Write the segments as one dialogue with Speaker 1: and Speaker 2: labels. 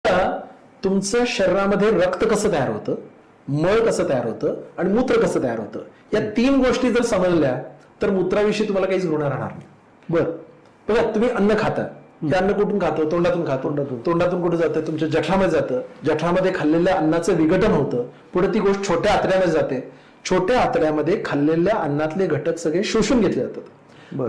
Speaker 1: आता तुमचं शरीरामध्ये रक्त कसं तयार होतं, मळ कसं तयार होतं आणि मूत्र कसं तयार होतं, या 3 गोष्टी जर समजल्या तर मूत्राविषयी तुम्हाला काहीच ऋण राहणार नाही.
Speaker 2: बर.
Speaker 1: बघा, तुम्ही अन्न खाता, हे अन्न कुठून खातो? तोंडातून खातो. तोंडातून कुठे जातं? तुमच्या जठरामध्ये जातं. जठरामध्ये खाल्लेल्या अन्नाचं विघटन होतं. पुढे ती गोष्ट छोट्या आतड्यामध्ये जाते. छोट्या आतड्यामध्ये खाल्लेल्या अन्नातले घटक सगळे शोषून घेतले जातात.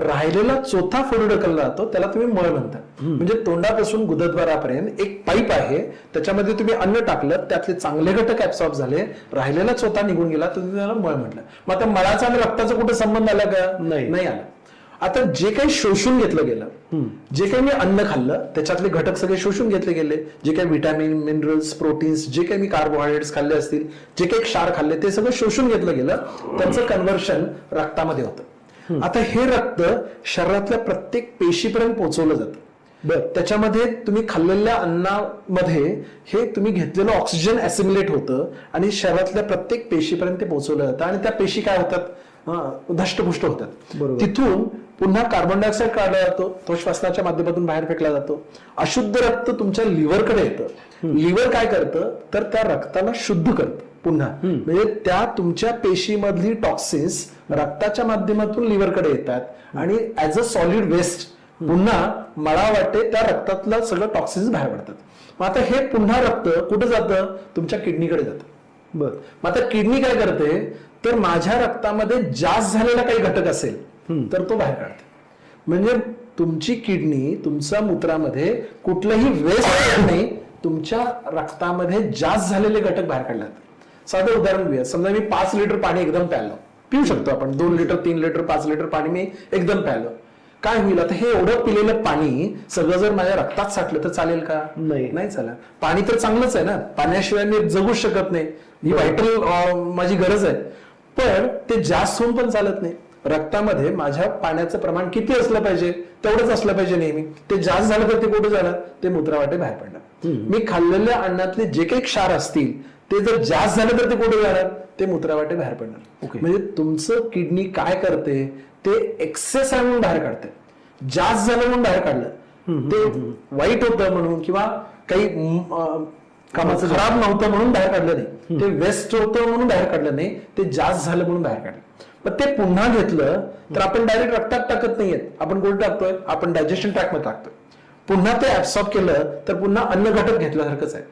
Speaker 1: राहिलेला चौथा फोड ढकलला जातो, त्याला तुम्ही मळ म्हणता. म्हणजे तोंडापासून गुदद्वारापर्यंत एक पाईप आहे, त्याच्यामध्ये तुम्ही अन्न टाकलं, त्यातले चांगले घटक ऍब्सॉर्ब झाले, राहिलेला चौथा निघून गेला, तुम्ही त्याला मळ म्हटलं. मग आता मळाचा आणि रक्ताचा कुठे संबंध आला का? नाही आला. आता जे काही शोषून घेतलं गेलं, जे काही मी अन्न खाल्लं त्याच्यातले घटक सगळे शोषून घेतले गेले, जे काही व्हिटॅमिन, मिनरल्स, प्रोटीन्स, जे काही मी कार्बोहायड्रेट्स खाल्ले असतील, जे काही क्षार खाल्ले, ते सगळं शोषून घेतलं गेलं, त्यांचं कन्व्हर्शन रक्तामध्ये होतं. आता हे रक्त शरीरातल्या प्रत्येक पेशीपर्यंत पोहोचवलं जातं. त्याच्यामध्ये तुम्ही खाल्लेल्या अन्नामध्ये हे तुम्ही घेतलेलं ऑक्सिजन ऍसिमिलेट होतं आणि शरीरातल्या प्रत्येक पेशीपर्यंत ते पोहोचवलं जातं आणि त्या पेशी काय होतात? धष्टपुष्ट होतात. तिथून पुन्हा कार्बन डायऑक्साईड काढला जातो, तो श्वसनाच्या माध्यमातून बाहेर फेकला जातो. अशुद्ध रक्त तुमच्या लिव्हरकडे येतं. लिव्हर काय करतं तर त्या रक्ताला शुद्ध करतं पुन्हा. म्हणजे त्या तुमच्या पेशीमधली टॉक्सिन्स रक्ताच्या माध्यमातून लिव्हरकडे येतात आणि ऍज अ सॉलिड वेस्ट पुन्हा मळावाटे त्या रक्तातलं सगळं टॉक्सिन्स बाहेर पडतात. मग आता हे पुन्हा रक्त कुठं जातं? तुमच्या किडनीकडे जातं. मग आता किडनी काय करते तर माझ्या रक्तामध्ये जास्त झालेला काही घटक असेल तर तो बाहेर काढते. म्हणजे तुमची किडनी तुमच्या मूत्रामध्ये कुठलंही वेस्ट नाही, तुमच्या रक्तामध्ये जास्त झालेले घटक बाहेर काढले जातात. साधं उदाहरण घेऊया. समजा मी 5 लिटर पाणी एकदम प्यायलो, पिऊ शकतो आपण, 2 लिटर, 3 लिटर, 5 लिटर पाणी मी एकदम प्यायलो, काय होईल? आता हे एवढं पिलेलं पाणी सगळं जर माझ्या रक्तात साठलं तर चालेल का? नाही चालेल. पाणी तर चांगलंच आहे ना, पाण्याशिवाय मी जगूच शकत नाही, ही व्हायटल माझी गरज आहे. पण ते जास्त होऊन पण चालत नाही. रक्तामध्ये माझ्या पाण्याचं प्रमाण किती असलं पाहिजे तेवढंच असलं पाहिजे नेहमी. ते जास्त झालं तर ते कुठे जाणार? ते मूत्रावाटे बाहेर पडणार. मी खाल्लेल्या अन्नातले जे काही क्षार असतील ते जर जास्त झालं तर ते कुठे जाणार? ते मूत्रावाटे बाहेर पडणार. म्हणजे तुमचं किडनी काय करते ते एक्सेस आहे म्हणून बाहेर काढते. जास्त झालं म्हणून बाहेर काढलं, ते वाईट होतं म्हणून किंवा काही कामाचं खराब नव्हतं म्हणून बाहेर काढलं नाही, ते वेस्ट होतं म्हणून बाहेर काढलं नाही, ते जास्त झालं म्हणून बाहेर काढलं. पण ते पुन्हा घेतलं तर आपण डायरेक्ट रक्तात टाकत नाहीयेत. आपण कुठे टाकतोय? आपण डायजेशन ट्रॅक मध्ये टाकतोय. पुन्हा ते ऍब्सॉर्ब केलं तर पुन्हा अन्न घटक घेतल्यासारखंच आहे.